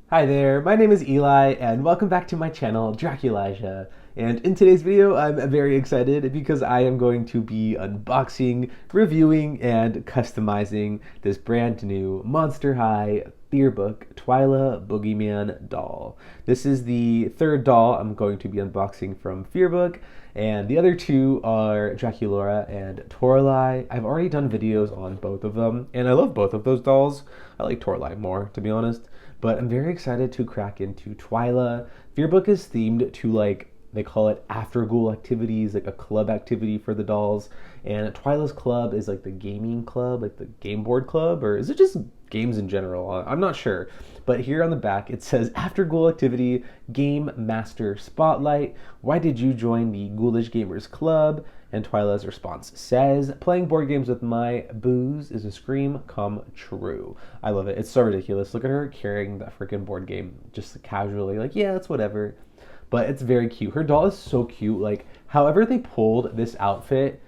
Hi there, my name is Eli, and welcome back to my channel, Draculasia. And in today's video, I'm very excited because I am going to be unboxing, reviewing, and customizing this brand new Monster High Fearbook Twyla Boogeyman doll. This is the third doll I'm going to be unboxing from Fearbook, and the other two are Draculaura and Toralei. I've already done videos on both of them, and I love both of those dolls. I like Toralei more, to be honest. But I'm very excited to crack into Twyla. Fearbook is themed to, like, they call it after-ghoul activities, like a club activity for the dolls. And Twyla's club is like the gaming club, like the game board club, or is it just games in general? I'm not sure. But here on the back it says after-ghoul activity, game master spotlight. Why did you join the Ghoulish Gamers Club? And Twyla's response says, playing board games with my booze is a scream come true. I love it. It's so ridiculous. Look at her carrying that freaking board game just casually, like, yeah, it's whatever. But it's very cute. Her doll is so cute. Like, however they pulled this outfit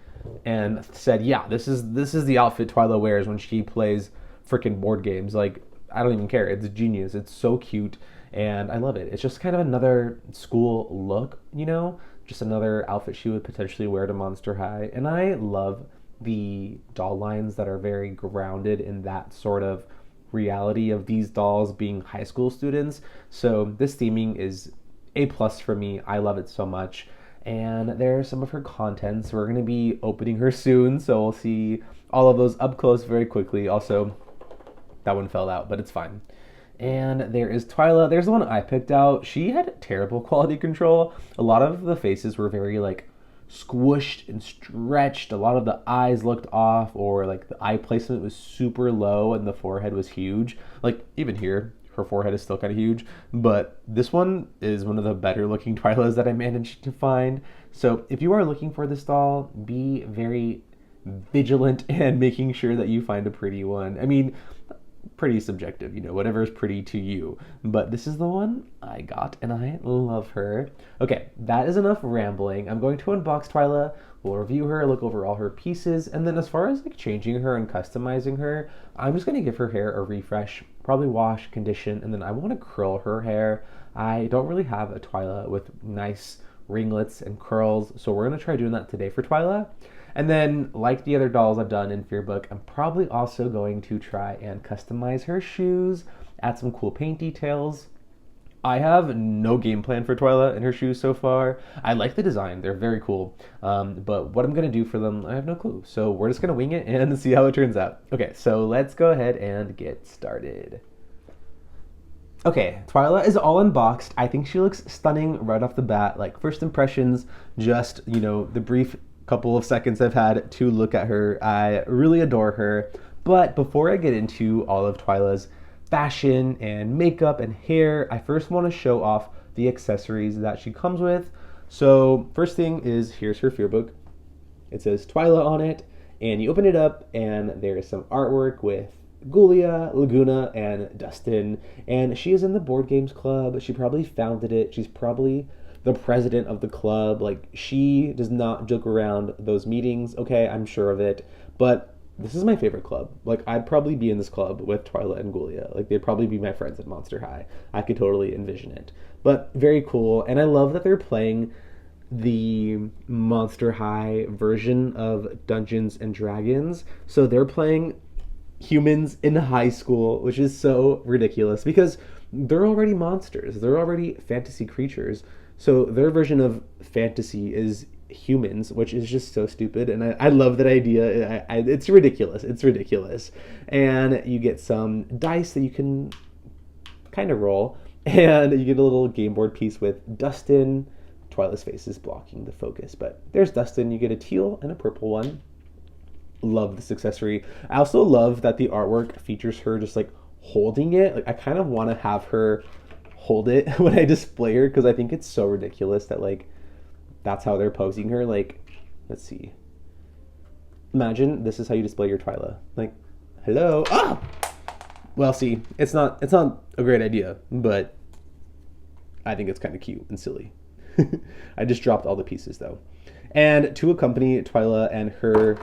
and said, yeah, this is the outfit Twyla wears when she plays freaking board games. Like, I don't even care. It's genius. It's so cute and I love it. It's just kind of another school look, you know? Just another outfit she would potentially wear to Monster High. And I love the doll lines that are very grounded in that sort of reality of these dolls being high school students. So this theming is A plus for me. I love it so much. And there are some of her contents. We're going to be opening her soon, so we'll see all of those up close very quickly. Also, that one fell out, but it's fine. And there is Twyla. There's the one I picked out. She had terrible quality control. A lot of the faces were very like squished and stretched. A lot of the eyes looked off, or like the eye placement was super low and the forehead was huge. Like even here, her forehead is still kind of huge. But this one is one of the better looking Twylas that I managed to find. So if you are looking for this doll, be very vigilant and making sure that you find a pretty one. I mean, pretty subjective, you know, whatever is pretty to you. But this is the one I got, and I love her. Okay, that is enough rambling. I'm going to unbox Twyla. We'll review her, look over all her pieces, and then as far as like changing her and customizing her, I'm just gonna give her hair a refresh, probably wash, condition, and then I want to curl her hair. I don't really have a Twyla with nice ringlets and curls, so we're gonna try doing that today for Twyla. And then, like the other dolls I've done in Fearbook, I'm probably also going to try and customize her shoes, add some cool paint details. I have no game plan for Twyla and her shoes so far. I like the design, they're very cool. But what I'm going to do for them, I have no clue. So we're just going to wing it and see how it turns out. Okay, so let's go ahead and get started. Okay, Twyla is all unboxed. I think she looks stunning right off the bat. Like, first impressions, just, you know, the brief couple of seconds I've had to look at her, I really adore her. But before I get into all of Twyla's fashion and makeup and hair, I first want to show off the accessories that she comes with. So first thing is, here's her Fearbook. It says Twyla on it, and you open it up and there's some artwork with Gulia, Laguna, and Dustin. And she is in the board games club. She probably founded it. She's probably the president of the club. Like, she does not joke around those meetings. Okay, I'm sure of it. But this is my favorite club. Like, I'd probably be in this club with Twyla and Gulia. Like, they'd probably be my friends at Monster High. I could totally envision it. But very cool. And I love that they're playing the Monster High version of Dungeons and Dragons. So they're playing Humans in High School, which is so ridiculous because they're already monsters. They're already fantasy creatures. So their version of fantasy is humans, which is just so stupid. And I love that idea. It's ridiculous. It's ridiculous. And you get some dice that you can kind of roll. And you get a little game board piece with Dustin. Twyla's face is blocking the focus. But there's Dustin. You get a teal and a purple one. Love this accessory. I also love that the artwork features her just like holding it. Like, I kind of want to have her hold it when I display her because I think it's so ridiculous that like that's how they're posing her. Like, let's see. Imagine this is how you display your Twyla. Like, hello. Ah! Well, see, it's not a great idea, but I think it's kind of cute and silly. I just dropped all the pieces though. And to accompany Twyla and her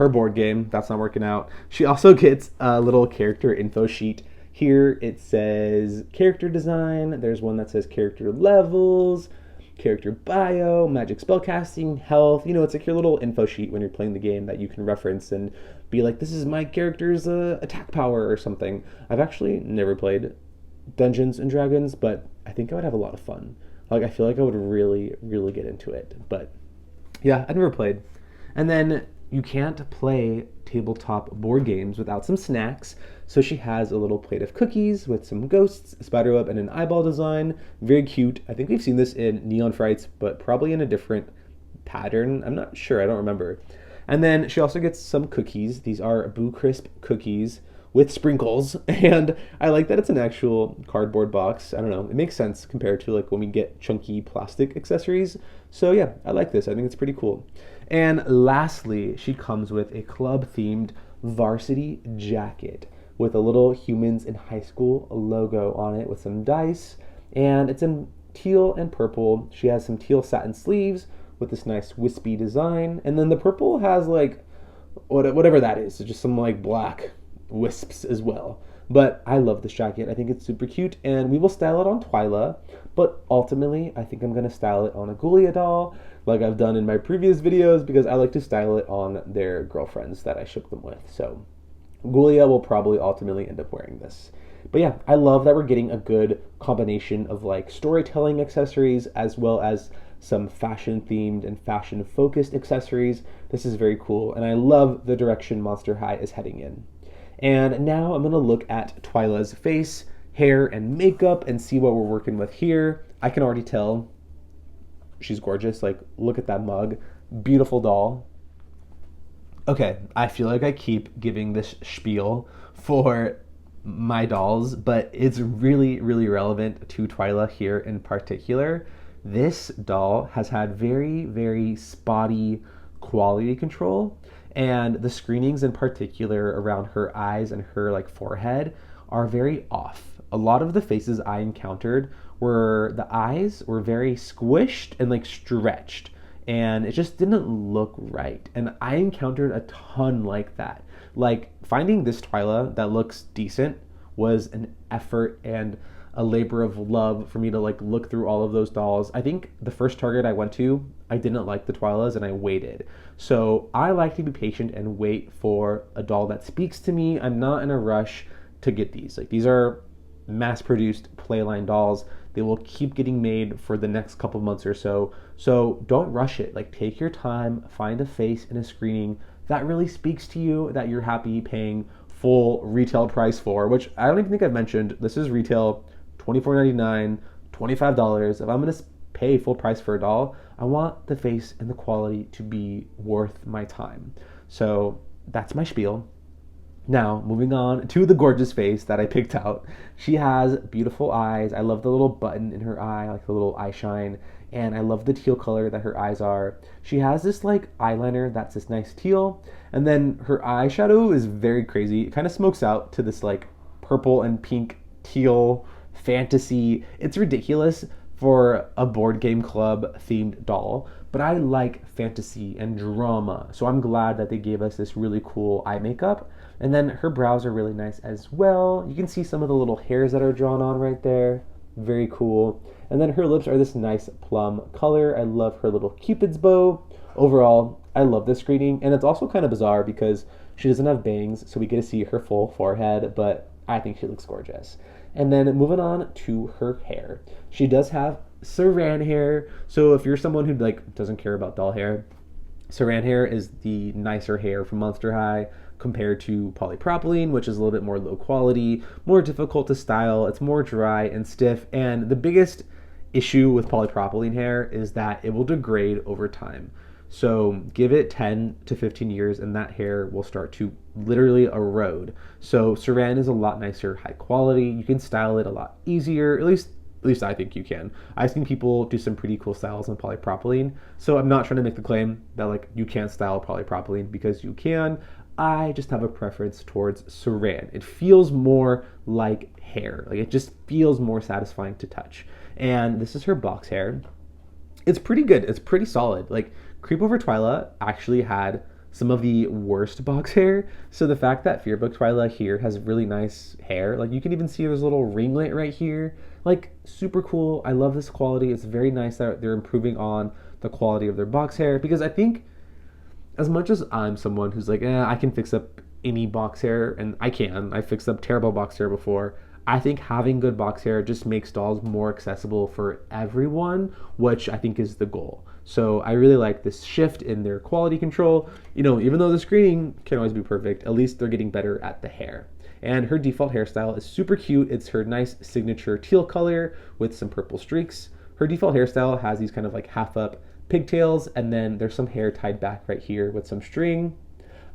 board game, that's not working out, she also gets a little character info sheet Here it says character design. There's one that says character levels, character bio, magic spellcasting, health. It's like your little info sheet when you're playing the game that you can reference and be like, this is my character's attack power or something. I've actually never played Dungeons and Dragons, but I think I would have a lot of fun. Like, I feel like I would really, really get into it. But yeah, I've never played. And then you can't play tabletop board games without some snacks. So she has a little plate of cookies with some ghosts, a spiderweb, and an eyeball design. Very cute. I think we've seen this in Neon Frights, but probably in a different pattern. I'm not sure. I don't remember. And then she also gets some cookies. These are Boo Crisp cookies with sprinkles, and I like that it's an actual cardboard box. I don't know, it makes sense compared to like when we get chunky plastic accessories. So yeah, I like this. I think it's pretty cool. And lastly, she comes with a club themed varsity jacket with a little Humans in High School logo on it with some dice, and it's in teal and purple. She has some teal satin sleeves with this nice wispy design, and then the purple has like whatever that is, so just some like black wisps as well. But I love this jacket. I think it's super cute, and we will style it on Twyla, but ultimately I think I'm going to style it on a Ghoulia doll like I've done in my previous videos, because I like to style it on their girlfriends that I ship them with. So Ghoulia will probably ultimately end up wearing this. But yeah, I love that we're getting a good combination of like storytelling accessories as well as some fashion themed and fashion focused accessories. This is very cool, and I love the direction Monster High is heading in. And now I'm going to look at Twyla's face, hair, and makeup and see what we're working with here. I can already tell she's gorgeous. Like, look at that mug. Beautiful doll. Okay, I feel like I keep giving this spiel for my dolls, but it's really, really relevant to Twyla here in particular. This doll has had very, very spotty quality control, and the screenings in particular around her eyes and her like forehead are very off. A lot of the faces I encountered were the eyes were very squished and like stretched, and it just didn't look right. And I encountered a ton like that. Like, finding this Twyla that looks decent was an effort and a labor of love for me to like look through all of those dolls. I think the first Target I went to, I didn't like the Twylas and I waited. So I like to be patient and wait for a doll that speaks to me. I'm not in a rush to get these. Like, these are mass-produced Playline dolls. They will keep getting made for the next couple months or so. So don't rush it. Like, take your time, find a face in a screening that really speaks to you, that you're happy paying full retail price for, which I don't even think I've mentioned. This is retail $24.99, $25. If I'm going to pay full price for a doll, I want the face and the quality to be worth my time. So that's my spiel. Now, moving on to the gorgeous face that I picked out. She has beautiful eyes. I love the little button in her eye, like the little eye shine. And I love the teal color that her eyes are. She has this like eyeliner that's this nice teal. And then her eyeshadow is very crazy. It kind of smokes out to this like purple and pink teal fantasy. It's ridiculous for a board game club themed doll, but I like fantasy and drama. So I'm glad that they gave us this really cool eye makeup. And then her brows are really nice as well. You can see some of the little hairs that are drawn on right there. Very cool. And then her lips are this nice plum color. I love her little cupid's bow. Overall, I love this screening. And it's also kind of bizarre because she doesn't have bangs, so we get to see her full forehead, but I think she looks gorgeous. And then moving on to her hair. She does have saran hair. So if you're someone who like doesn't care about doll hair, saran hair is the nicer hair from Monster High compared to polypropylene, which is a little bit more low quality, more difficult to style. It's more dry and stiff. And the biggest issue with polypropylene hair is that it will degrade over time. So give it 10 to 15 years and that hair will start to literally erode. So saran is a lot nicer, high quality. You can style it a lot easier, at least I think you can. I've seen people do some pretty cool styles on polypropylene. So I'm not trying to make the claim that like you can't style polypropylene, because you can. I just have a preference towards saran. It feels more like hair. Like, it just feels more satisfying to touch. And this is her box hair. It's pretty good. It's pretty solid. Like, Creep Over Twyla actually had some of the worst box hair. So the fact that Fearbook Twyla here has really nice hair, like you can even see there's a little ringlet right here, like super cool. I love this quality. It's very nice that they're improving on the quality of their box hair, because I think as much as I'm someone who's like, I can fix up any box hair, and I fixed up terrible box hair before. I think having good box hair just makes dolls more accessible for everyone, which I think is the goal. So I really like this shift in their quality control. You know, even though the screening can always be perfect, at least they're getting better at the hair. And her default hairstyle is super cute. It's her nice signature teal color with some purple streaks. Her default hairstyle has these kind of like half up pigtails, and then there's some hair tied back right here with some string.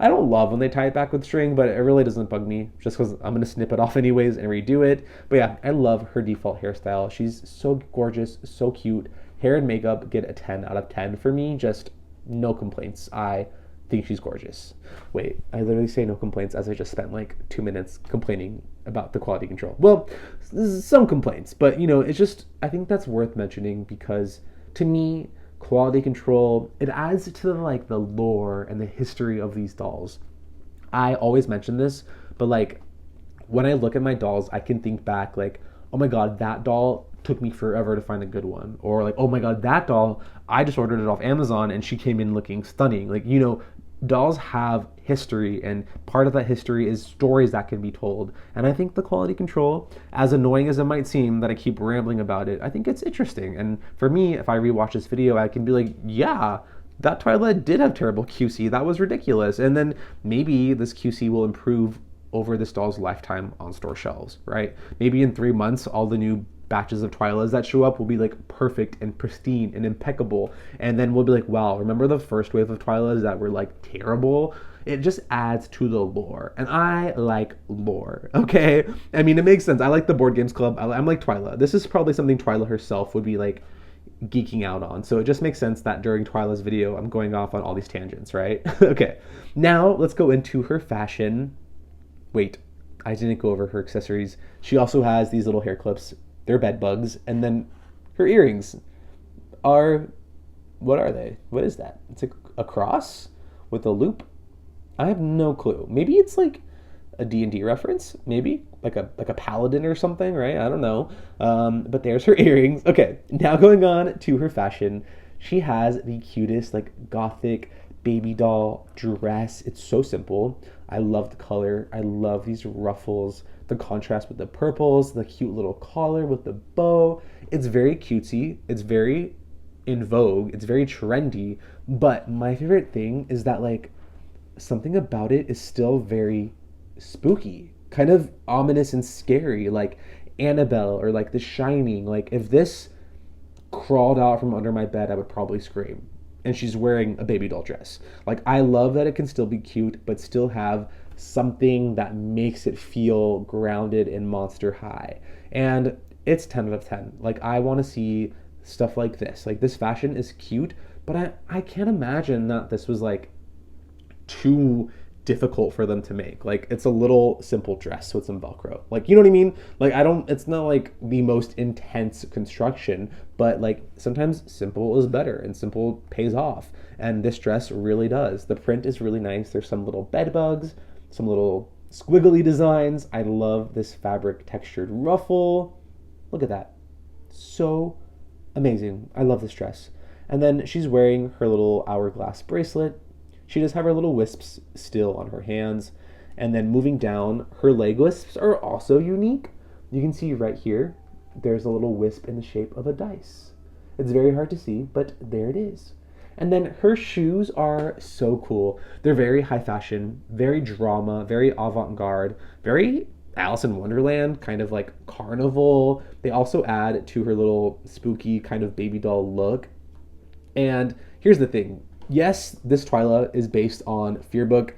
I don't love when they tie it back with string, but it really doesn't bug me, just because I'm going to snip it off anyways and redo it. But yeah, I love her default hairstyle. She's so gorgeous, so cute. Hair and makeup get a 10 out of 10 for me, just no complaints. I think she's gorgeous. Wait, I literally say no complaints as I just spent like 2 minutes complaining about the quality control. Well, some complaints, but you know, it's just, I think that's worth mentioning, because to me, quality control, it adds to the lore and the history of these dolls. I always mention this, but like when I look at my dolls, I can think back like, oh my god, that doll took me forever to find a good one, or like, oh my god, that doll, I just ordered it off Amazon and she came in looking stunning. Like, you know, dolls have history, and part of that history is stories that can be told. And I think the quality control, as annoying as it might seem that I keep rambling about it, I think it's interesting. And for me, if I rewatch this video, I can be like, yeah, that Twyla did have terrible QC. That was ridiculous. And then maybe this QC will improve over this doll's lifetime on store shelves, right? Maybe in 3 months, all the new batches of Twylas that show up will be like perfect and pristine and impeccable, and then we'll be like, wow, remember the first wave of Twylas that were like terrible? It just adds to the lore, and I like lore, okay? I mean, it makes sense. I like the Board Games Club. I'm like Twyla. This is probably something Twyla herself would be like geeking out on, so it just makes sense that during Twyla's video I'm going off on all these tangents, right? Okay, now let's go into her fashion. Wait, I didn't go over her accessories. She also has these little hair clips. They're bed bugs. And then her earrings are, what are they? What is that? It's a cross with a loop. I have no clue. Maybe it's like a D&D reference, maybe like a paladin or something, right? I don't know. But there's her earrings. Okay, now going on to her fashion. She has the cutest like gothic baby doll dress. It's so simple. I love the color. I love these ruffles, the contrast with the purples, the cute little collar with the bow. It's very cutesy. It's very in vogue. It's very trendy. But my favorite thing is that like something about it is still very spooky, kind of ominous and scary, like Annabelle or like The Shining. Like if this crawled out from under my bed, I would probably scream. And she's wearing a baby doll dress. Like, I love that it can still be cute, but still have something that makes it feel grounded in Monster High. And it's 10 out of 10. Like, I want to see stuff like this. Like, this fashion is cute, but I can't imagine that this was, like, too difficult for them to make. Like, it's a little simple dress with some Velcro. Like, you know what I mean? Like, it's not like the most intense construction, but like sometimes simple is better and simple pays off. And this dress really does. The print is really nice. There's some little bed bugs, some little squiggly designs. I love this fabric textured ruffle. Look at that. So amazing. I love this dress. And then she's wearing her little hourglass bracelet. She does have her little wisps still on her hands. And then moving down, her leg wisps are also unique. You can see right here, there's a little wisp in the shape of a dice. It's very hard to see, but there it is. And then her shoes are so cool. They're very high fashion, very drama, very avant-garde, very Alice in Wonderland, kind of like carnival. They also add to her little spooky kind of baby doll look. And here's the thing. Yes, this Twyla is based on Fearbook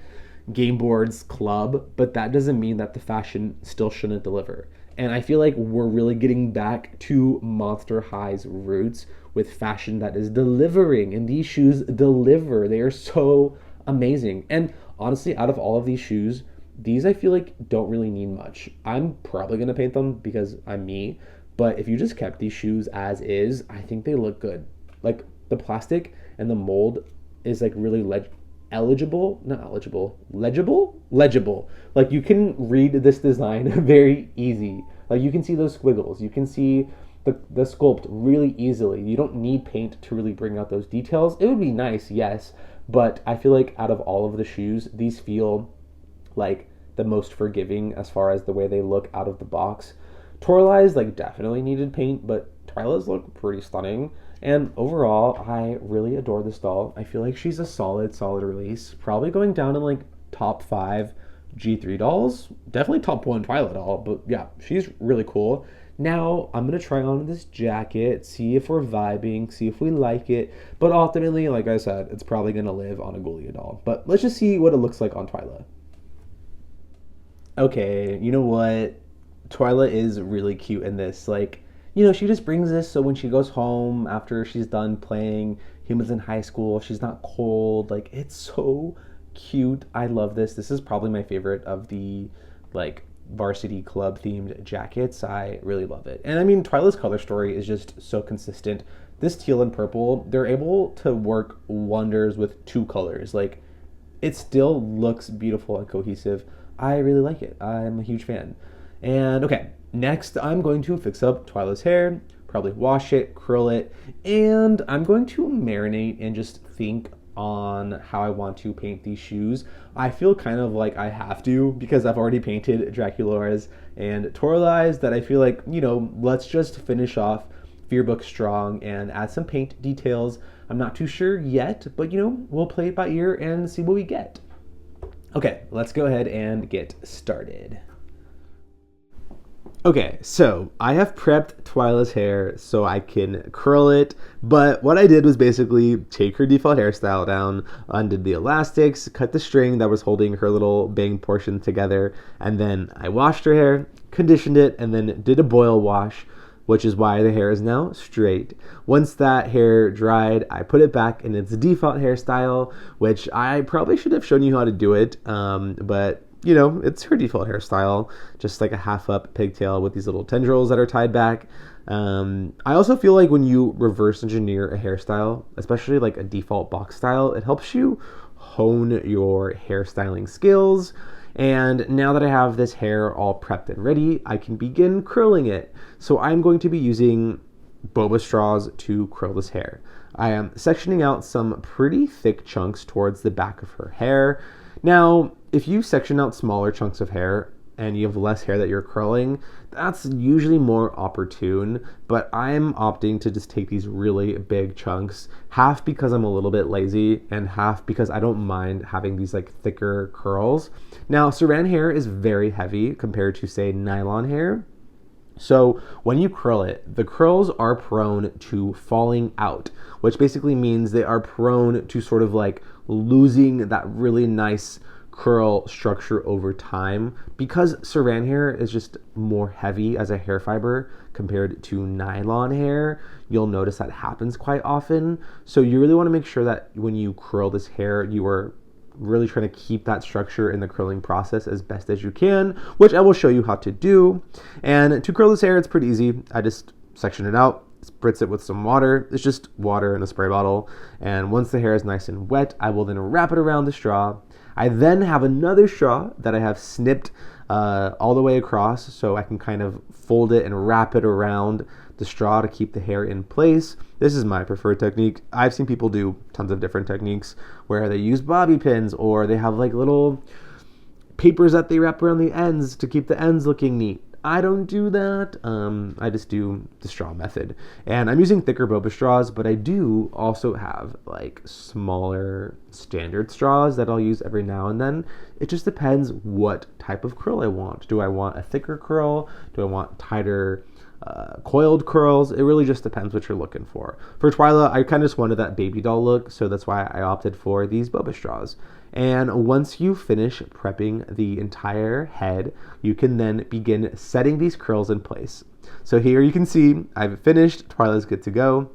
Game Board's club, but that doesn't mean that the fashion still shouldn't deliver. And I feel like we're really getting back to Monster High's roots with fashion that is delivering, and these shoes deliver. They are so amazing. And honestly, out of all of these shoes, these I feel like don't really need much. I'm probably going to paint them because I'm me, but if you just kept these shoes as is, I think they look good. Like the plastic and the mold is like really legible. Like you can read this design very easy. Like you can see those squiggles, you can see the sculpt really easily. You don't need paint to really bring out those details. It would be nice, yes, but I feel like out of all of the shoes, these feel like the most forgiving as far as the way they look out of the box. Torali's like definitely needed paint, but Twyla's look pretty stunning. And overall, I really adore this doll. I feel like she's a solid release. Probably going down in like top 5 G3 dolls. Definitely top 1 Twyla doll, but yeah, she's really cool. Now, I'm going to try on this jacket, see if we're vibing, see if we like it. But ultimately, like I said, it's probably going to live on a Ghoulia doll. But let's just see what it looks like on Twyla. Okay, you know what? Twyla is really cute in this. Like, you know, she just brings this so when she goes home after she's done playing Humans in High School, she's not cold. Like, it's so cute. I love this. This is probably my favorite of the, like, varsity club themed jackets. I really love it. And I mean, Twyla's color story is just so consistent. This teal and purple, they're able to work wonders with 2 colors. Like, it still looks beautiful and cohesive. I really like it. I'm a huge fan. And okay, next I'm going to fix up Twyla's hair, probably wash it, curl it, and I'm going to marinate and just think on how I want to paint these shoes. I feel kind of like I have to because I've already painted Dracula's and Torali's, that I feel like, you know, let's just finish off Fearbook strong and add some paint details. I'm not too sure yet, but you know, we'll play it by ear and see what we get. Okay, let's go ahead and get started. Okay, so I have prepped Twyla's hair so I can curl it, but what I did was basically take her default hairstyle down, undid the elastics, cut the string that was holding her little bang portion together, and then I washed her hair, conditioned it, and then did a boil wash, which is why the hair is now straight. Once that hair dried, I put it back in its default hairstyle, which I probably should have shown you how to do it, but you know, it's her default hairstyle, just like a half up pigtail with these little tendrils that are tied back. I also feel like when you reverse engineer a hairstyle, especially like a default box style, it helps you hone your hairstyling skills. And now that I have this hair all prepped and ready, I can begin curling it. So I'm going to be using boba straws to curl this hair. I am sectioning out some pretty thick chunks towards the back of her hair. Now, if you section out smaller chunks of hair and you have less hair that you're curling, that's usually more opportune, but I'm opting to just take these really big chunks, half because I'm a little bit lazy and half because I don't mind having these like thicker curls. Now, saran hair is very heavy compared to, say, nylon hair. So when you curl it, the curls are prone to falling out, which basically means they are prone to sort of like losing that really nice curl structure over time, because saran hair is just more heavy as a hair fiber compared to nylon hair. You'll notice that happens quite often. So you really want to make sure that when you curl this hair, you are really trying to keep that structure in the curling process as best as you can, which I will show you how to do. And to curl this hair, it's pretty easy. I just section it out, spritz it with some water. It's just water in a spray bottle. And once the hair is nice and wet, I will then wrap it around the straw. I then have another straw that I have snipped all the way across, so I can kind of fold it and wrap it around the straw to keep the hair in place. This is my preferred technique. I've seen people do tons of different techniques where they use bobby pins, or they have like little papers that they wrap around the ends to keep the ends looking neat. I don't do that. I just do the straw method. And I'm using thicker boba straws, but I do also have like smaller standard straws that I'll use every now and then. It just depends what type of curl I want. Do I want a thicker curl? Do I want tighter coiled curls? It really just depends what you're looking for. For Twyla, I kind of just wanted that baby doll look, so that's why I opted for these boba straws. And once you finish prepping the entire head, you can then begin setting these curls in place. So here you can see I've finished. Twyla's good to go.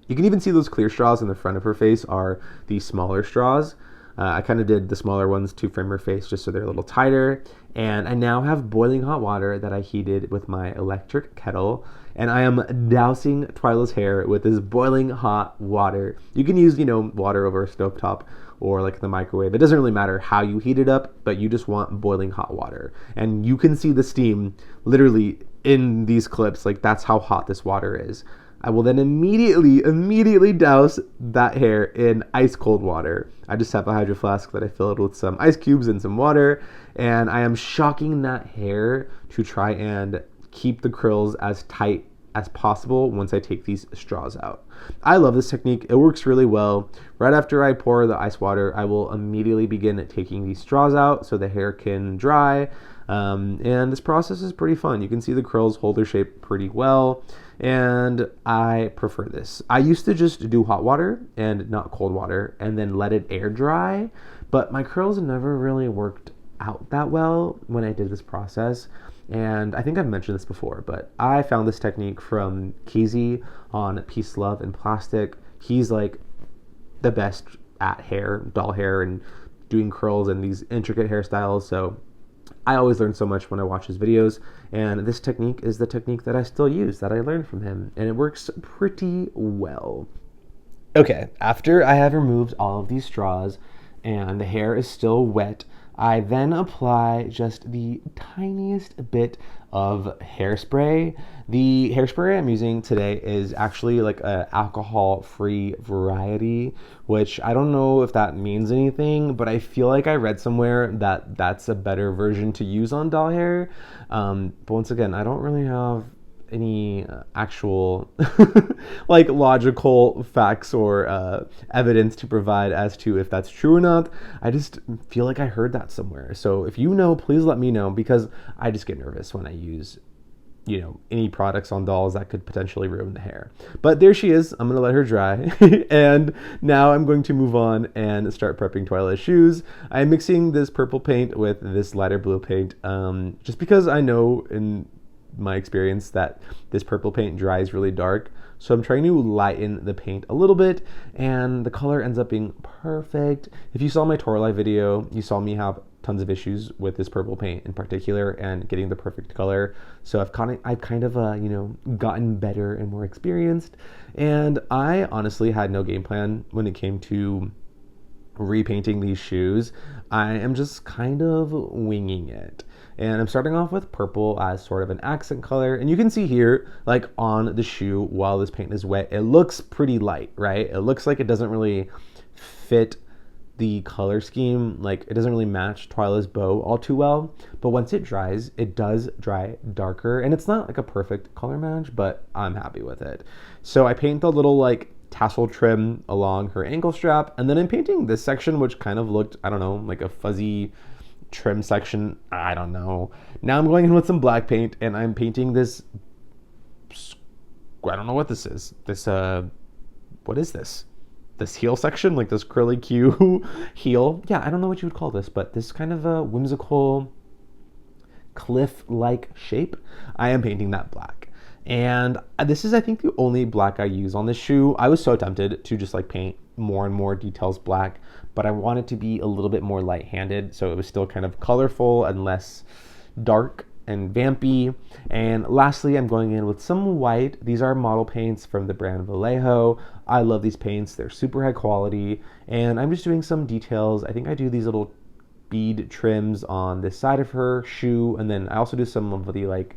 You can even see those clear straws in the front of her face are the smaller straws. I kind of did the smaller ones to frame her face just so they're a little tighter. And I now have boiling hot water that I heated with my electric kettle. And I am dousing Twyla's hair with this boiling hot water. You can use, water over a stovetop or like the microwave. It doesn't really matter how you heat it up, but you just want boiling hot water. And you can see the steam literally in these clips. Like, that's how hot this water is. I will then immediately douse that hair in ice cold water. I just have a hydro flask that I filled with some ice cubes and some water, and I am shocking that hair to try and keep the curls as tight as possible once I take these straws out. I love this technique. It works really well. Right after I pour the ice water, I will immediately begin taking these straws out so the hair can dry. And this process is pretty fun. You can see the curls hold their shape pretty well, and I prefer this. I used to just do hot water and not cold water and then let it air dry, but my curls never really worked out that well when I did this process. And I think I've mentioned this before, but I found this technique from Keezy on Peace, Love, and Plastic. He's like the best at hair, doll hair, and doing curls and these intricate hairstyles. So I always learn so much when I watch his videos, and this technique is the technique that I still use, that I learned from him, and it works pretty well. Okay, after I have removed all of these straws and the hair is still wet, I then apply just the tiniest bit of hairspray. The hairspray I'm using today is actually like an alcohol-free variety, which I don't know if that means anything, but I feel like I read somewhere that that's a better version to use on doll hair. But once again, I don't really have any actual like logical facts or evidence to provide as to if that's true or not. I just feel like I heard that somewhere. So if you know, please let me know, because I just get nervous when I use any products on dolls that could potentially ruin the hair. But there she is. I'm gonna let her dry. And now I'm going to move on and start prepping Twyla's shoes. I'm mixing this purple paint with this lighter blue paint, just because I know in my experience that this purple paint dries really dark. So I'm trying to lighten the paint a little bit, and the color ends up being perfect. If you saw my Torlight video, you saw me have tons of issues with this purple paint in particular and getting the perfect color. So I've kind of gotten better and more experienced. And I honestly had no game plan when it came to repainting these shoes. I am just kind of winging it. And I'm starting off with purple as sort of an accent color. And you can see here, like on the shoe, while this paint is wet, it looks pretty light, right? It looks like it doesn't really fit the color scheme. Like, it doesn't really match Twyla's bow all too well. But once it dries, it does dry darker. And it's not like a perfect color match, but I'm happy with it. So I paint the little like tassel trim along her ankle strap. And then I'm painting this section, which kind of looked, I don't know, like a fuzzy trim section. I don't know. Now I'm going in with some black paint, and I'm painting this, I don't know what this is. What is this? This heel section, like this curly Q heel. Yeah, I don't know what you would call this, but this kind of a whimsical cliff-like shape. I am painting that black. And this is, I think, the only black I use on this shoe. I was so tempted to just like paint more and more details black, but I wanted to be a little bit more light-handed, so it was still kind of colorful and less dark and vampy. And lastly, I'm going in with some white. These are model paints from the brand Vallejo. I love these paints. They're super high quality, and I'm just doing some details. I think I do these little bead trims on this side of her shoe, and then I also do some of the, like,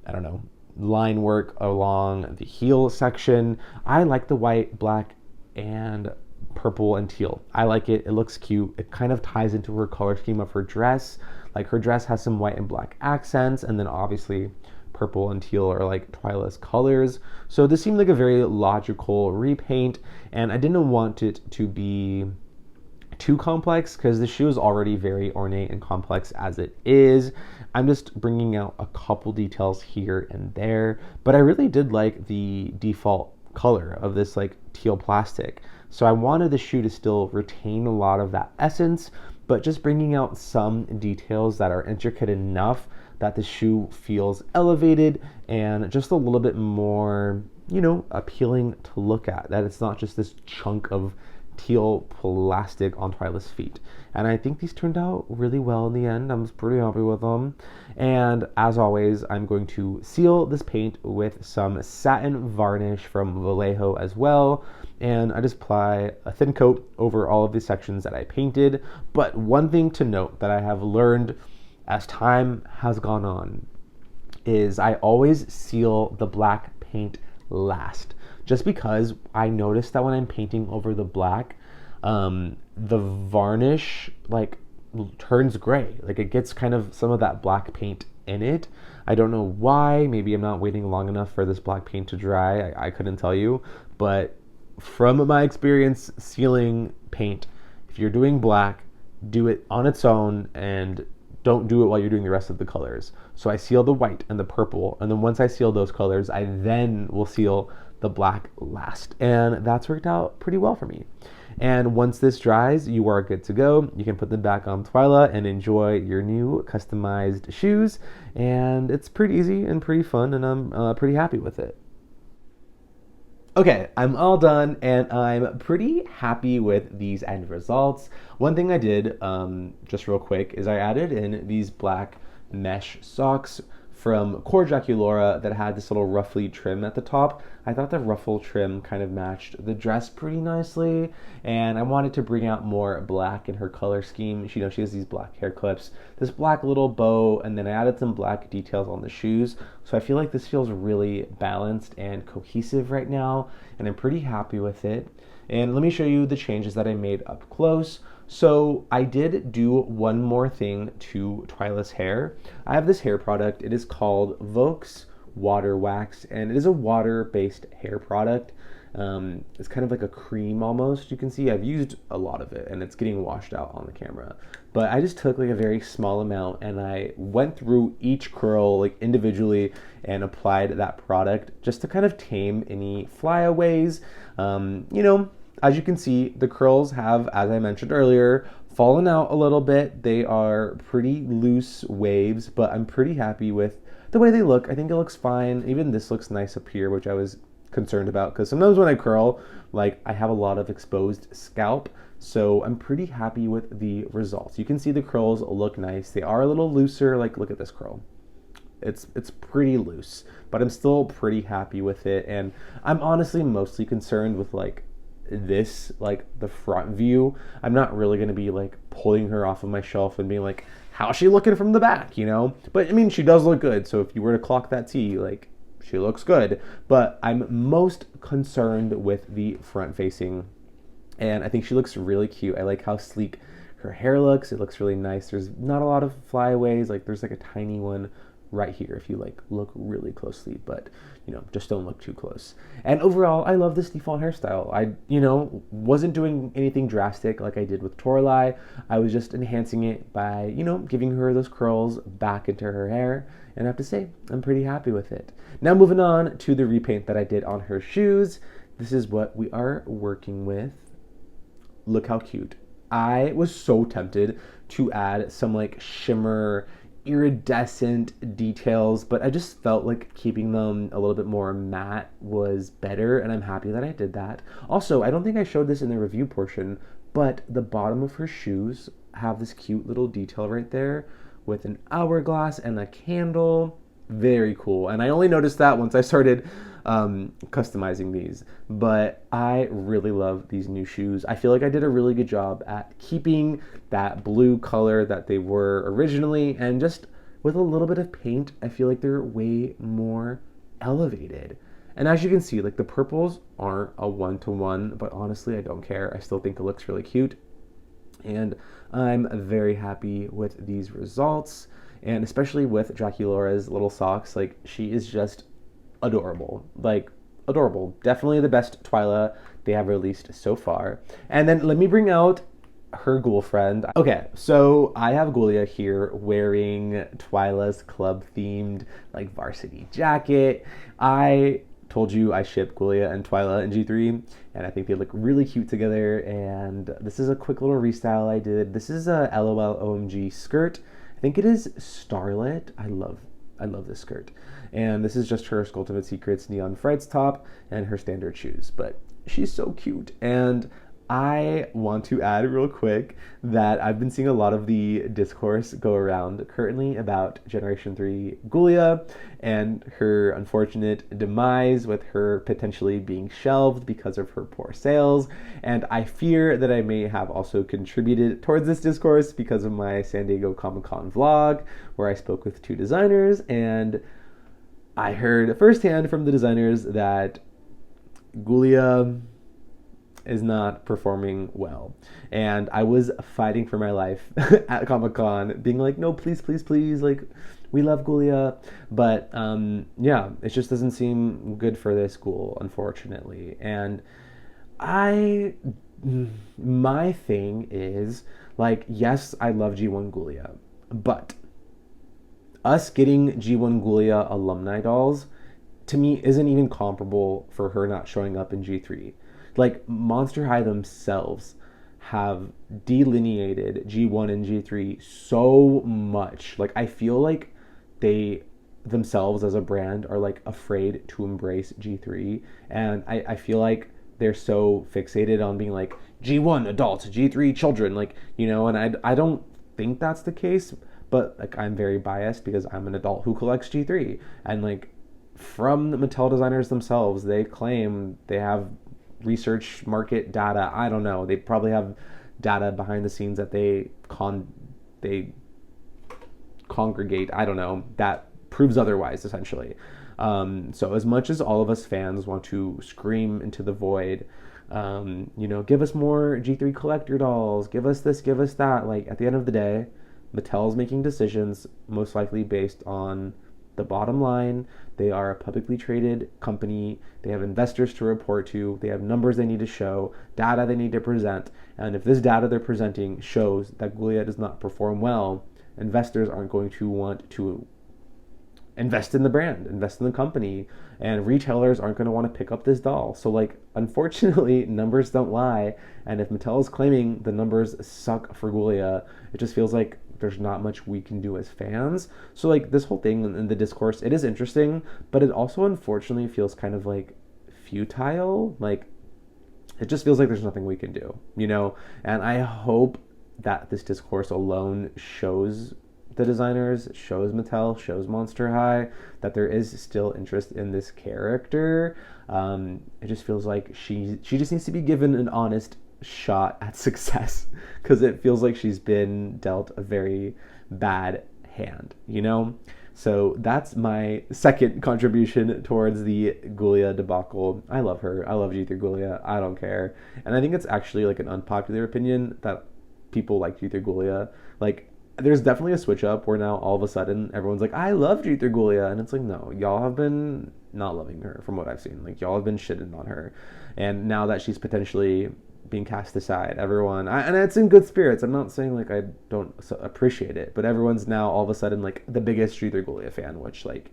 I don't know, line work along the heel section. I like the white, black, and purple and teal. I like it. It looks cute. It kind of ties into her color scheme of her dress. Like, her dress has some white and black accents, and then obviously purple and teal are like Twyla's colors. So this seemed like a very logical repaint, and I didn't want it to be too complex because the shoe is already very ornate and complex as it is. I'm just bringing out a couple details here and there, but I really did like the default color of this like teal plastic. So I wanted the shoe to still retain a lot of that essence, but just bringing out some details that are intricate enough that the shoe feels elevated and just a little bit more, appealing to look at. That it's not just this chunk of teal plastic on Twyla's feet. And I think these turned out really well in the end. I'm pretty happy with them. And as always, I'm going to seal this paint with some satin varnish from Vallejo as well. And I just apply a thin coat over all of the sections that I painted. But one thing to note that I have learned as time has gone on is I always seal the black paint last, just because I noticed that when I'm painting over the black, the varnish like turns gray. Like it gets kind of some of that black paint in it. I don't know why. Maybe I'm not waiting long enough for this black paint to dry. I couldn't tell you. But from my experience sealing paint, if you're doing black, do it on its own and don't do it while you're doing the rest of the colors. So I seal the white and the purple, and then once I seal those colors, I then will seal the black last. And that's worked out pretty well for me. And once this dries, you are good to go. You can put them back on Twyla and enjoy your new customized shoes. And it's pretty easy and pretty fun, and I'm pretty happy with it. Okay, I'm all done and I'm pretty happy with these end results. One thing I did, just real quick, is I added in these black mesh socks from Core Draculaura that had this little ruffly trim at the top. I thought the ruffle trim kind of matched the dress pretty nicely, and I wanted to bring out more black in her color scheme. She has these black hair clips, this black little bow, and then I added some black details on the shoes. So I feel like this feels really balanced and cohesive right now, and I'm pretty happy with it. And let me show you the changes that I made up close. So I did do one more thing to Twyla's hair. I have this hair product. It is called Vokes Water Wax, and it is a water-based hair product. It's kind of like a cream almost. You can see I've used a lot of it, and it's getting washed out on the camera. But I just took like a very small amount, and I went through each curl like individually and applied that product just to kind of tame any flyaways. As you can see, the curls have, as I mentioned earlier, fallen out a little bit. They are pretty loose waves, but I'm pretty happy with the way they look. I think it looks fine. Even this looks nice up here, which I was concerned about because sometimes when I curl, like I have a lot of exposed scalp. So I'm pretty happy with the results. You can see the curls look nice. They are a little looser. Like, look at this curl. It's pretty loose, but I'm still pretty happy with it. And I'm honestly mostly concerned with like this, like the front view. I'm not really going to be like pulling her off of my shelf and being like, how's she looking from the back, But I mean, she does look good. So if you were to clock that T, like she looks good. But I'm most concerned with the front facing. And I think she looks really cute. I like how sleek her hair looks. It looks really nice. There's not a lot of flyaways. Like there's like a tiny one right here if you like look really closely, but just don't look too close. And overall, I love this default hairstyle. I wasn't doing anything drastic like I did with Torlai. I was just enhancing it by giving her those curls back into her hair, and I have to say I'm pretty happy with it. Now moving on to the repaint that I did on her shoes. This is what we are working with. Look how cute. I was so tempted to add some like shimmer iridescent details, but I just felt like keeping them a little bit more matte was better, and I'm happy that I did that. Also, I don't think I showed this in the review portion, but the bottom of her shoes have this cute little detail right there with an hourglass and a candle. Very cool. And I only noticed that once I started customizing these, but I really love these new shoes. I feel like I did a really good job at keeping that blue color that they were originally, and just with a little bit of paint, I feel like they're way more elevated. And as you can see, like the purples aren't a one-to-one, but honestly, I don't care. I still think it looks really cute, and I'm very happy with these results. And especially with Draculaura's little socks, like she is just adorable. Like adorable. Definitely the best Twyla they have released so far. And then let me bring out her ghoul friend. Okay, so I have Ghoulia here wearing Twyla's club themed like varsity jacket. I told you I ship Ghoulia and Twyla in G3, and I think they look really cute together. And this is a quick little restyle I did. This is a LOL OMG skirt. I think it is Starlit. I love this skirt. And this is just her Skulltimate Secrets Neon Frights top and her standard shoes. But she's so cute. And I want to add real quick that I've been seeing a lot of the discourse go around currently about Generation 3 Gulia and her unfortunate demise with her potentially being shelved because of her poor sales. And I fear that I may have also contributed towards this discourse because of my San Diego Comic-Con vlog where I spoke with two designers, and I heard firsthand from the designers that Gulia is not performing well. And I was fighting for my life at Comic-Con, being like, no, please, please, please, like, we love Gulia. But yeah, it just doesn't seem good for this school, unfortunately. And my thing is, like, yes, I love G1 Gulia, but us getting G1 Gulia alumni dolls, to me, isn't even comparable for her not showing up in G3. Like, Monster High themselves have delineated G1 and G3 so much. Like, I feel like they themselves as a brand are like afraid to embrace G3. And I feel like they're so fixated on being like G1 adults, G3 children, like, you know, and I don't think that's the case, but like I'm very biased because I'm an adult who collects G3. And like from the Mattel designers themselves, they claim they have research market data. I don't know. They probably have data behind the scenes that they congregate. I don't know. That proves otherwise, essentially. So as much as all of us fans want to scream into the void, you know, give us more G3 collector dolls, give us this, give us that. Like, at the end of the day, Mattel's making decisions most likely based on the bottom line. They are a publicly traded company. They have investors to report to. They have numbers they need to show, data they need to present. And if this data they're presenting shows that Gulia does not perform well, investors aren't going to want to invest in the brand, invest in the company, and retailers aren't going to want to pick up this doll. So, like, unfortunately, numbers don't lie. And if Mattel is claiming the numbers suck for Gulia, it just feels like there's not much we can do as fans. So, like, this whole thing in the discourse, it is interesting, but it also unfortunately feels kind of like futile. Like, it just feels like there's nothing we can do, you know? And I hope that this discourse alone shows the designers, shows Mattel, shows Monster High that there is still interest in this character. It just feels like she just needs to be given an honest shot at success, because it feels like she's been dealt a very bad hand, you know? So that's my second contribution towards the Gulia debacle. I love her. I love G3 Gulia. I don't care. And I think it's actually like an unpopular opinion that people like G3 Gulia. Like, there's definitely a switch up where now all of a sudden everyone's like, I love G3 Gulia. And it's like, no, y'all have been not loving her from what I've seen. Like, y'all have been shitting on her. And now that she's potentially being cast aside, and it's in good spirits. I'm not saying like I don't appreciate it, but everyone's now all of a sudden like the biggest G3 Gulia fan, which like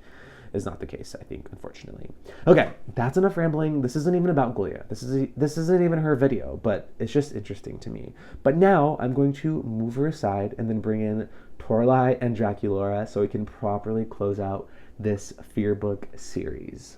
is not the case, I think, unfortunately. Okay, that's enough rambling. This isn't even about Gulia. This isn't even her video, but it's just interesting to me. But now I'm going to move her aside and then bring in Torlai and Draculaura so we can properly close out this Fearbook series.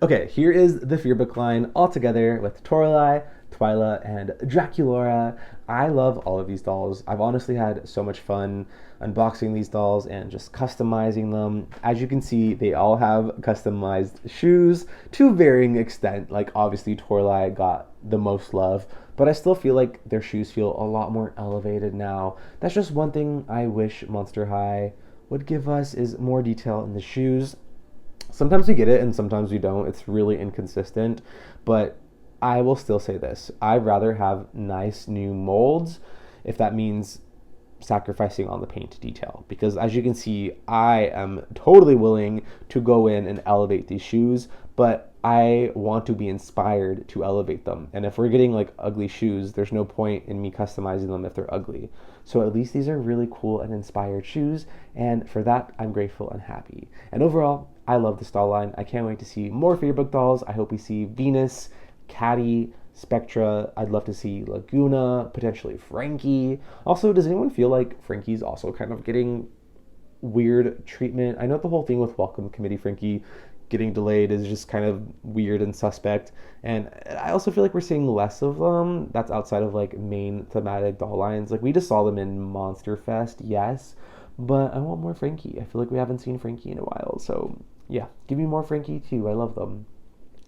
Okay, here is the Fearbook line all together with Torlai, Twyla, and Draculaura. I love all of these dolls. I've honestly had so much fun unboxing these dolls and just customizing them. As you can see, they all have customized shoes to varying extent. Like, obviously Torlai got the most love, but I still feel like their shoes feel a lot more elevated now. That's just one thing I wish Monster High would give us, is more detail in the shoes. Sometimes we get it and sometimes we don't. It's really inconsistent, but I will still say this. I'd rather have nice new molds if that means sacrificing on the paint detail, because as you can see, I am totally willing to go in and elevate these shoes, but I want to be inspired to elevate them. And if we're getting like ugly shoes, there's no point in me customizing them if they're ugly. So at least these are really cool and inspired shoes, and for that I'm grateful and happy. And overall, I love this doll line. I can't wait to see more Fearbook dolls. I hope we see Venus, Caddy, Spectra. I'd love to see Laguna, potentially Frankie. Also, does anyone feel like Frankie's also kind of getting weird treatment. I know the whole thing with Welcome Committee Frankie getting delayed is just kind of weird and suspect. And I also feel like we're seeing less of them. That's outside of like main thematic doll lines. Like we just saw them in Monster Fest, yes, but I want more Frankie. I feel like we haven't seen Frankie in a while. So yeah, give me more Frankie too. I love them.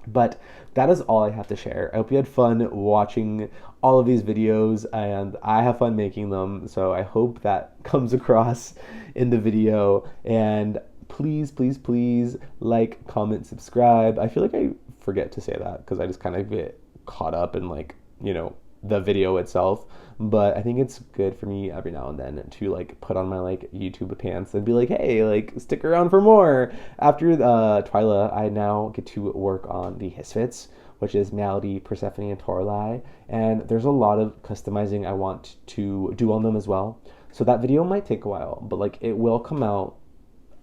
But that is all I have to share. I hope you had fun watching all of these videos, and I have fun making them. So I hope that comes across in the video. And please, please, please like, comment, subscribe. I feel like I forget to say that because I just kind of get caught up in like, the video itself. But I think it's good for me every now and then to like put on my like YouTube pants and be like, hey, like stick around for more. After Twyla, I now get to work on the Hisfits, which is Malady, Persephone, and Torlai. And there's a lot of customizing I want to do on them as well. So that video might take a while, but like it will come out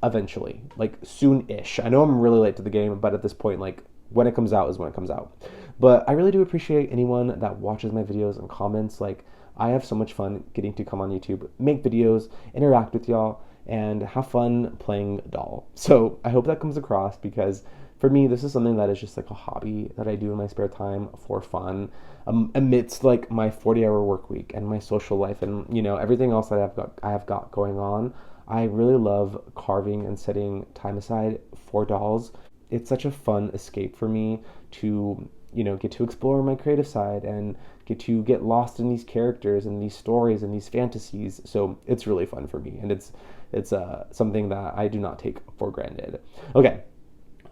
eventually, like soon-ish. I know I'm really late to the game, but at this point, like when it comes out is when it comes out. But I really do appreciate anyone that watches my videos and comments. Like I have so much fun getting to come on YouTube, make videos, interact with y'all, and have fun playing doll. So I hope that comes across because for me, this is something that is just like a hobby that I do in my spare time for fun, amidst like my 40-hour work week and my social life and everything else that I have got going on. I really love carving and setting time aside for dolls. It's such a fun escape for me to get to explore my creative side and get lost in these characters and these stories and these fantasies. So it's really fun for me, and it's something that I do not take for granted. Okay,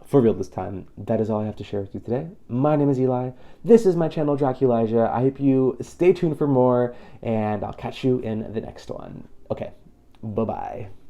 for real this time, that is all I have to share with you today. My name is Eli. This is my channel, Draculasia. I hope you stay tuned for more, and I'll catch you in the next one. Okay, bye-bye.